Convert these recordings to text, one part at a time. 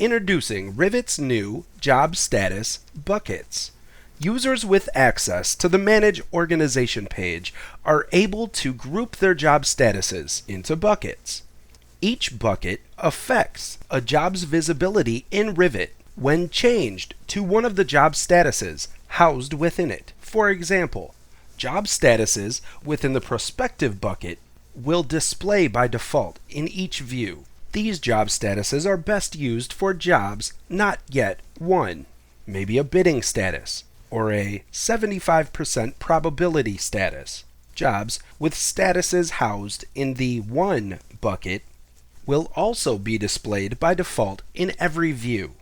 Introducing Rivet's new Job Status Buckets. Users with access to the Manage Organization page are able to group their job statuses into buckets. Each bucket affects a job's visibility in Rivet when changed to one of the job statuses housed within it. For example, job statuses within the prospective bucket will display by default in each view. These job statuses are best used for jobs not yet won, maybe a bidding status, or a 75% probability status. Jobs with statuses housed in the won bucket will also be displayed by default in every view.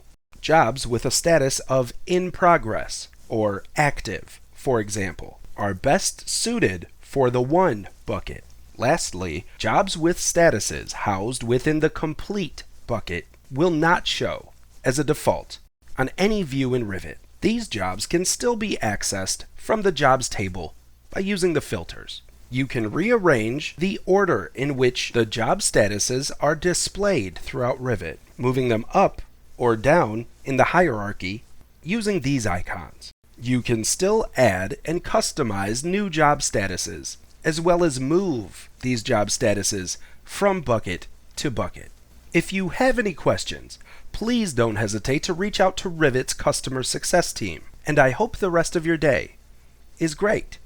Jobs with a status of in progress or active, for example, are best suited for the won bucket. Lastly, jobs with statuses housed within the complete bucket will not show as a default on any view in Rivet. These jobs can still be accessed from the jobs table by using the filters. You can rearrange the order in which the job statuses are displayed throughout Rivet, moving them up or down in the hierarchy using these icons. You can still add and customize new job statuses, as well as move these job statuses from bucket to bucket. If you have any questions, please don't hesitate to reach out to Rivet's customer success team, and I hope the rest of your day is great.